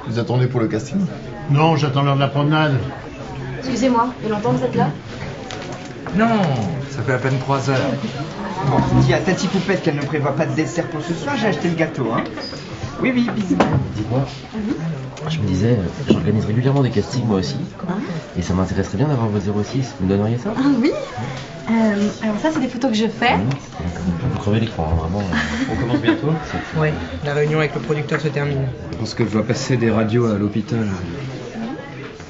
Vous attendez pour le casting? Non, j'attends l'heure de la promenade. Excusez-moi, il y a longtemps que vous êtes là? Non, ça fait à peine 3 heures. Bon, dis à Tati Poupette qu'elle ne prévoit pas de dessert pour ce soir, j'ai acheté le gâteau, hein. Oui, bisous. Dites-moi, je me disais, j'organise régulièrement des castings moi aussi. Et ça m'intéresserait bien d'avoir vos 06. Vous me donneriez ça? Ah oui. Alors ça, c'est des photos que je fais. Vous crevez l'écran, hein, vraiment. On commence bientôt? Oui, la réunion avec le producteur se termine. Je pense que je dois passer des radios à l'hôpital.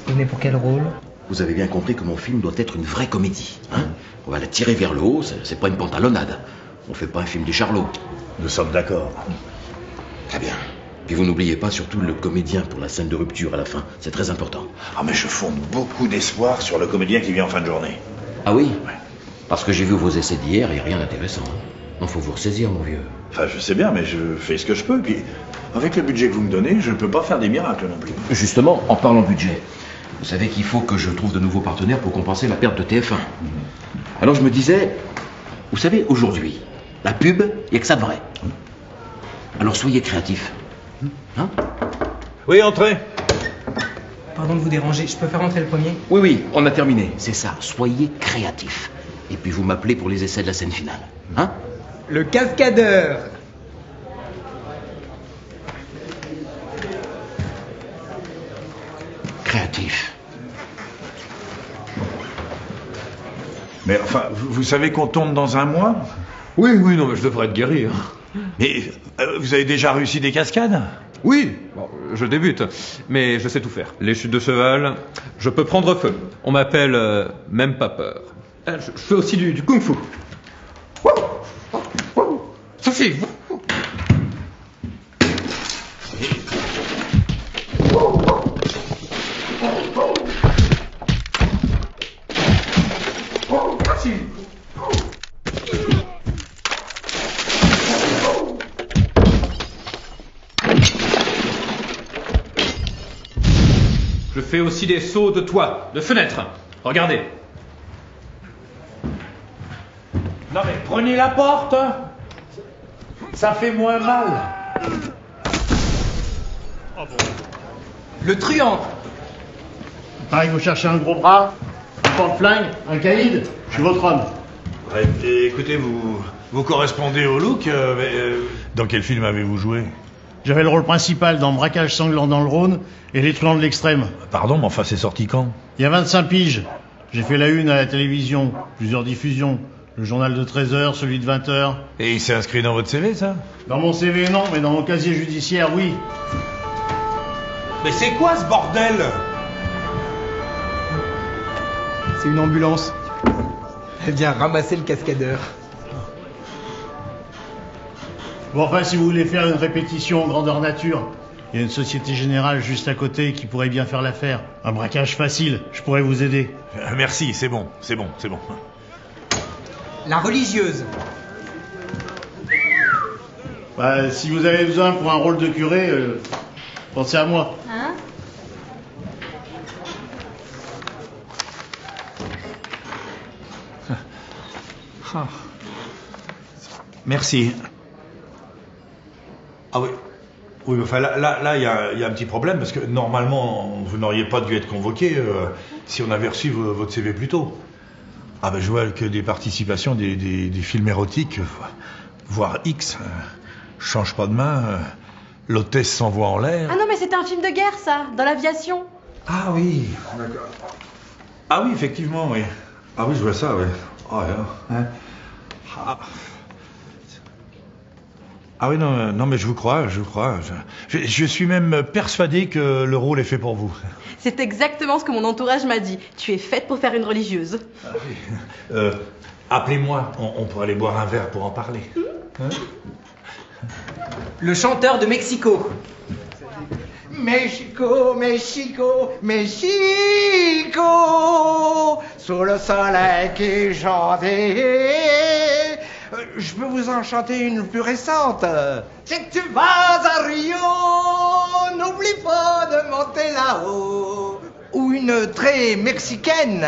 Vous venez pour quel rôle? Vous avez bien compris que mon film doit être une vraie comédie. Hein? On va la tirer vers le haut, c'est pas une pantalonnade. On fait pas un film du Charlot. Nous sommes d'accord. Très bien. Puis vous n'oubliez pas surtout le comédien pour la scène de rupture à la fin. C'est très important. Ah mais je fonde beaucoup d'espoir sur le comédien qui vient en fin de journée. Ah oui? Parce que j'ai vu vos essais d'hier et rien d'intéressant. Il faut vous ressaisir, mon vieux. Enfin, je sais bien, mais je fais ce que je peux. Puis, avec le budget que vous me donnez, je ne peux pas faire des miracles non plus. Justement, en parlant budget, vous savez qu'il faut que je trouve de nouveaux partenaires pour compenser la perte de TF1. Alors je me disais, vous savez, aujourd'hui, la pub, il n'y a que ça de vrai. Alors soyez créatifs. Hein? Oui, entrez. Pardon de vous déranger, je peux faire entrer le premier? Oui, on a terminé. C'est ça, soyez créatifs. Et puis vous m'appelez pour les essais de la scène finale. Hein? Le cascadeur. Créatif. Mais enfin, vous savez qu'on tourne dans un mois? Oui, non, mais je devrais être guéri. Hein. Mais vous avez déjà réussi des cascades? Oui, bon, je débute, mais je sais tout faire. Les chutes de cheval, je peux prendre feu. On m'appelle même pas peur. Je fais aussi du kung-fu. Sophie. Je fais aussi des sauts de toit, de fenêtre. Regardez. Non mais prenez la porte. Ça fait moins mal. Le truand. Pareil, vous cherchez un gros bras, un porte-flingue, un caïd, je suis votre homme. Ouais, écoutez, vous correspondez au look. Dans quel film avez-vous joué? J'avais le rôle principal dans Braquage sanglant dans le Rhône et Les truands de l'extrême. Pardon, mais enfin, c'est sorti quand? Il y a 25 piges. J'ai fait la une à la télévision, plusieurs diffusions. Le journal de 13h, celui de 20h. Et il s'est inscrit dans votre CV, ça? Dans mon CV, non, mais dans mon casier judiciaire, oui. Mais c'est quoi ce bordel? C'est une ambulance. Elle vient ramasser le cascadeur. Bon, enfin, si vous voulez faire une répétition en grandeur nature, il y a une Société Générale juste à côté qui pourrait bien faire l'affaire. Un braquage facile, je pourrais vous aider. Merci, c'est bon. La religieuse. Bah, si vous avez besoin pour un rôle de curé, pensez à moi. Hein? Merci. Ah oui. Oui, enfin là, il y a un petit problème parce que normalement, vous n'auriez pas dû être convoqué si on avait reçu votre CV plus tôt. Ah ben je vois que des participations, des films érotiques, voire X, change pas de main, l'hôtesse s'envoie en l'air. Ah non, mais c'était un film de guerre, ça, dans l'aviation. Ah oui, d'accord. Ah oui, effectivement, oui. Ah oui, je vois ça, oui. Oh, hein. Ah oui, non, mais je vous crois. Je suis même persuadé que le rôle est fait pour vous. C'est exactement ce que mon entourage m'a dit. Tu es faite pour faire une religieuse. Ah oui. Appelez-moi, on pourrait aller boire un verre pour en parler. Hein? Le chanteur de Mexico. Mexico, Mexico, Mexico, sous le soleil qui jaunit. Je peux vous en chanter une plus récente. C'est que tu vas à Rio, n'oublie pas de monter là-haut. Ou une très mexicaine.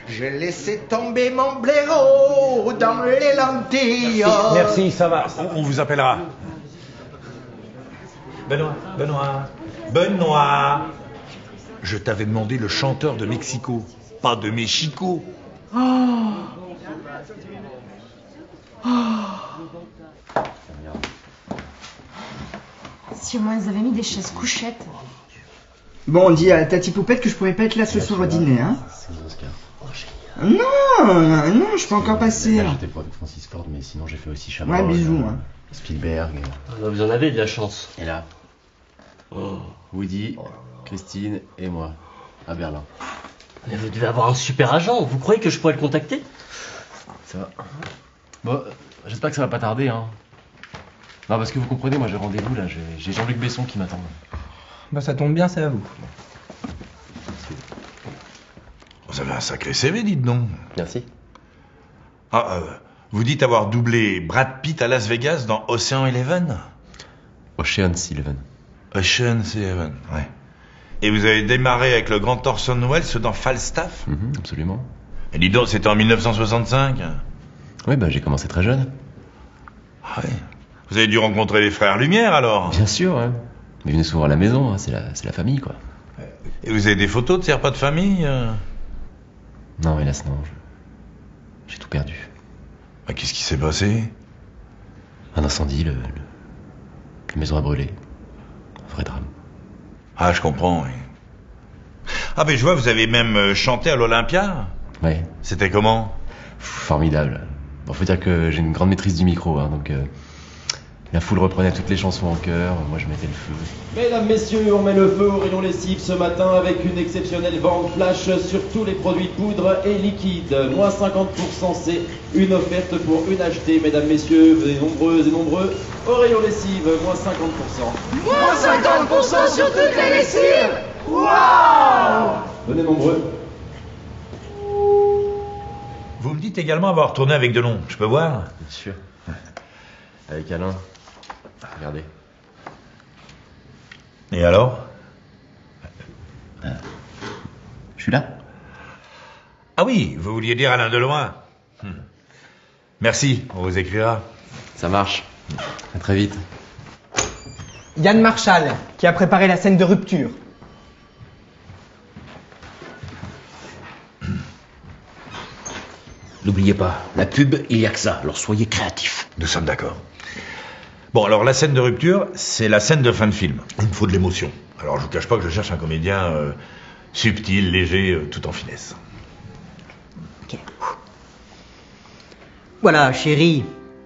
J'ai laissé tomber mon blaireau dans les lentilles. Merci, ça va. On vous appellera. Benoît. Je t'avais demandé le chanteur de Mexico, pas de Mexico. Si au moins ils avaient mis des chaises couchettes. Bon, on dit à Tati Poupette que je pourrais pas être là ce soir au dîner, hein. Non, je peux encore passer. Là, j'étais pour avec Francis Ford, mais sinon j'ai fait aussi Chabrol. Ouais, bisous, hein. Spielberg. Vous en avez de la chance. Et là, Woody, Christine et moi, à Berlin. Mais vous devez avoir un super agent, vous croyez que je pourrais le contacter? Ça va. Bon, j'espère que ça va pas tarder, hein. Non, parce que vous comprenez, moi j'ai rendez-vous là, j'ai Jean-Luc Besson qui m'attend. Bah ça tombe bien, c'est à vous. Vous avez un sacré CV, dites donc. Merci. Vous dites avoir doublé Brad Pitt à Las Vegas dans Ocean Eleven? Ocean's Eleven. Ocean's Eleven, ouais. Et vous avez démarré avec le grand Orson Welles dans Falstaff? Absolument. Et dis donc, c'était en 1965? Ouais, bah j'ai commencé très jeune. Ah ouais. Vous avez dû rencontrer les frères Lumière alors? Bien sûr, ouais. Mais venez souvent à la maison, hein, c'est la famille, quoi. Et vous avez des photos de ces repas de famille? Non, hélas, non. J'ai tout perdu. Qu'est-ce qui s'est passé? Un incendie, la maison a brûlé. Un vrai drame. Ah, je comprends, oui. Ah, mais je vois, vous avez même chanté à l'Olympia? Ouais. C'était comment? Formidable. Bon, faut dire que j'ai une grande maîtrise du micro, hein, donc... la foule reprenait toutes les chansons en chœur, moi je mettais le feu. Mesdames, messieurs, on met le feu au rayon lessive ce matin avec une exceptionnelle vente flash sur tous les produits poudre et liquide. Moins 50%, c'est une offerte pour une achetée. Mesdames, messieurs, venez nombreuses et nombreux au rayon lessive, moins 50%. Moins 50% sur toutes les lessives. Waouh! Venez nombreux. Vous me dites également avoir tourné avec Delon, je peux voir? Bien sûr. Avec Alain. Regardez. Et alors? Je suis là. Ah oui, vous vouliez dire Alain Deloin. Merci, on vous écrira. Ça marche. À très vite. Yann Marshall, qui a préparé la scène de rupture. N'oubliez pas, la pub, il n'y a que ça, alors soyez créatifs. Nous sommes d'accord. Bon, alors la scène de rupture, c'est la scène de fin de film. Il me faut de l'émotion. Alors je vous cache pas que je cherche un comédien subtil, léger, tout en finesse. Ok. Voilà, chérie,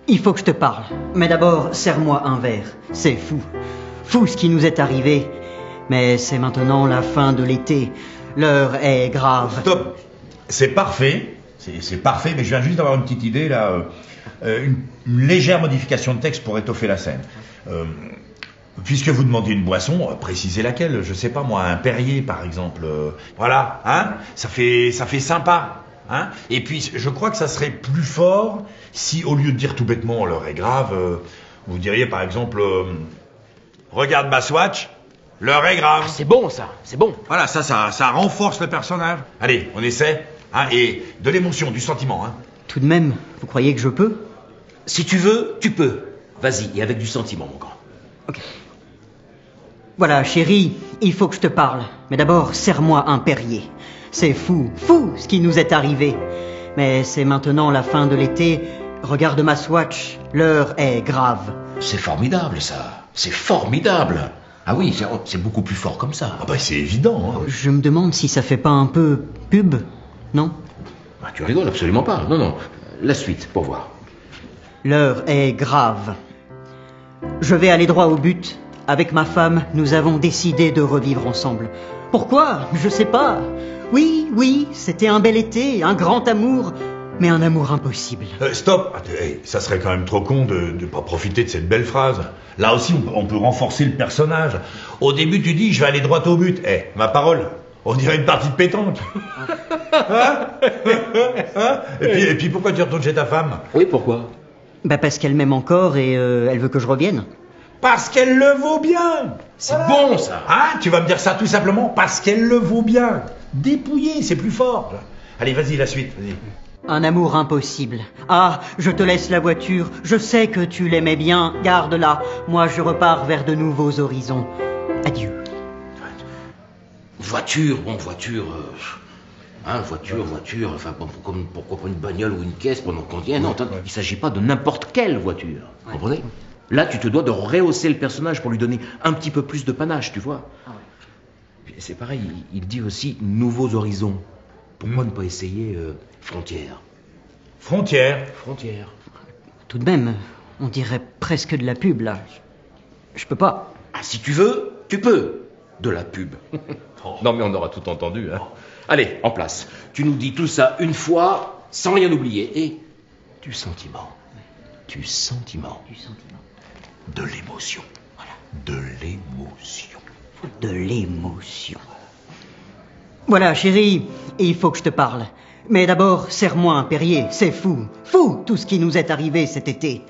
il faut que je te parle. Mais d'abord, serre-moi un verre. C'est fou. Fou ce qui nous est arrivé. Mais c'est maintenant la fin de l'été. L'heure est grave. Stop. C'est parfait. C'est parfait, mais je viens juste d'avoir une petite idée là. Une légère modification de texte pour étoffer la scène. Puisque vous demandez une boisson, précisez laquelle, je sais pas moi, un Perrier par exemple. Voilà, hein, ça fait sympa. Hein. Et puis je crois que ça serait plus fort si au lieu de dire tout bêtement l'heure est grave, vous diriez par exemple regarde ma Swatch, l'heure est grave. Ah, c'est bon ça, c'est bon. Voilà, ça renforce le personnage. Allez, on essaie. Hein, et de l'émotion, du sentiment. Hein. Tout de même, vous croyez que je peux? Si tu veux, tu peux. Vas-y, et avec du sentiment, mon grand. Ok. Voilà, chérie, il faut que je te parle. Mais d'abord, serre-moi un Perrier. C'est fou, fou ce qui nous est arrivé. Mais c'est maintenant la fin de l'été. Regarde ma Swatch, l'heure est grave. C'est formidable, ça. C'est formidable. Ah oui, c'est beaucoup plus fort comme ça. Ah bah c'est évident. Hein. Je me demande si ça fait pas un peu pub, non? Ah, tu rigoles absolument pas. Non. La suite, pour voir. L'heure est grave. Je vais aller droit au but. Avec ma femme, nous avons décidé de revivre ensemble. Pourquoi? Je sais pas. Oui, c'était un bel été, un grand amour, mais un amour impossible. Stop. Ça serait quand même trop con de ne pas profiter de cette belle phrase. Là aussi, on peut renforcer le personnage. Au début, tu dis, je vais aller droit au but. Ma parole, on dirait une partie de pétanque. Hein? Et puis, pourquoi tu retournes chez ta femme? Oui, pourquoi? Bah parce qu'elle m'aime encore et elle veut que je revienne. Parce qu'elle le vaut bien. C'est bon, ça. Hein? Tu vas me dire ça tout simplement parce qu'elle le vaut bien. Dépouiller, c'est plus fort. Allez, vas-y, la suite. Vas-y. Un amour impossible. Ah, je te laisse la voiture. Je sais que tu l'aimais bien. Garde-la. Moi, je repars vers de nouveaux horizons. Adieu. Voiture, bon, voiture... voiture, enfin, pourquoi pas une bagnole ou une caisse pendant qu'on vient? Non, il ne s'agit pas de n'importe quelle voiture. Vous comprenez? Là, tu te dois de rehausser le personnage pour lui donner un petit peu plus de panache, tu vois. C'est pareil, il dit aussi nouveaux horizons. Pourquoi ne pas essayer frontière? Frontière? Frontière. Tout de même, on dirait presque de la pub, là. Je peux pas. Ah, si tu veux, tu peux. De la pub. Non, mais on aura tout entendu, hein. Allez, en place. Tu nous dis tout ça une fois, sans rien oublier. Et du sentiment. Du sentiment. Du sentiment. De l'émotion. Voilà. De l'émotion. De l'émotion. Voilà, chérie, il faut que je te parle. Mais d'abord, serre-moi un Perrier, c'est fou. Fou, tout ce qui nous est arrivé cet été.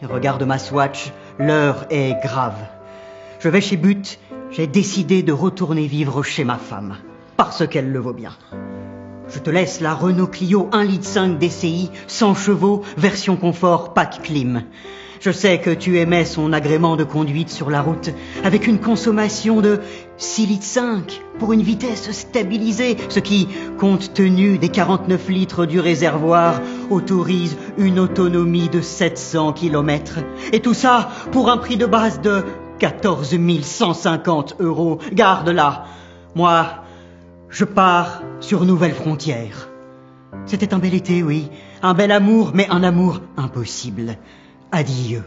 Regarde ma Swatch, l'heure est grave. Je vais chez But, j'ai décidé de retourner vivre chez ma femme. Parce qu'elle le vaut bien. Je te laisse la Renault Clio 1,5 litre DCI, 100 chevaux, version confort, pack clim. Je sais que tu aimais son agrément de conduite sur la route, avec une consommation de 6,5 litres pour une vitesse stabilisée, ce qui, compte tenu des 49 litres du réservoir, autorise une autonomie de 700 km. Et tout ça pour un prix de base de 14 150 €. Garde-la. Moi, je pars sur nouvelle frontière. C'était un bel été, oui. Un bel amour, mais un amour impossible. Adieu.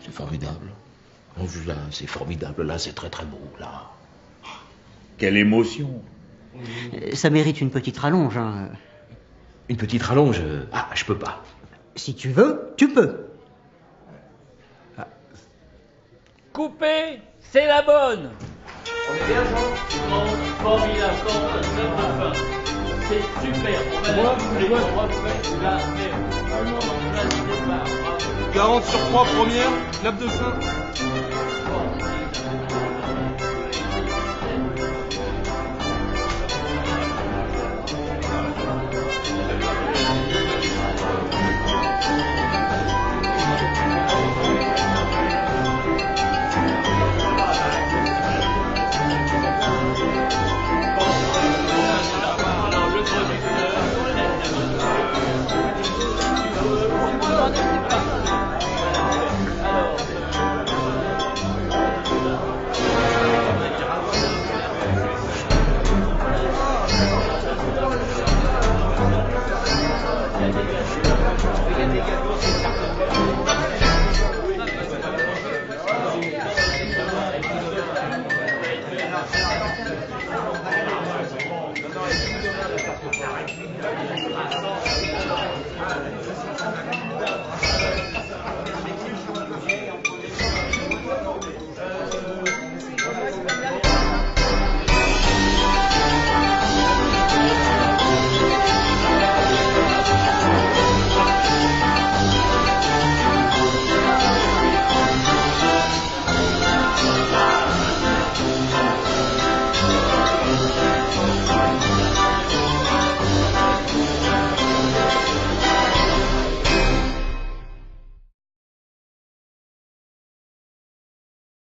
C'est formidable. Là, c'est formidable. Là, c'est très très beau. Là. Quelle émotion. Ça mérite une petite rallonge, hein. Une petite rallonge? Ah, je peux pas. Si tu veux, tu peux. Coupé, c'est la bonne. On est bien, Jean? Formidable, c'est super. On va faire la 40 sur 3 première, clap de fin.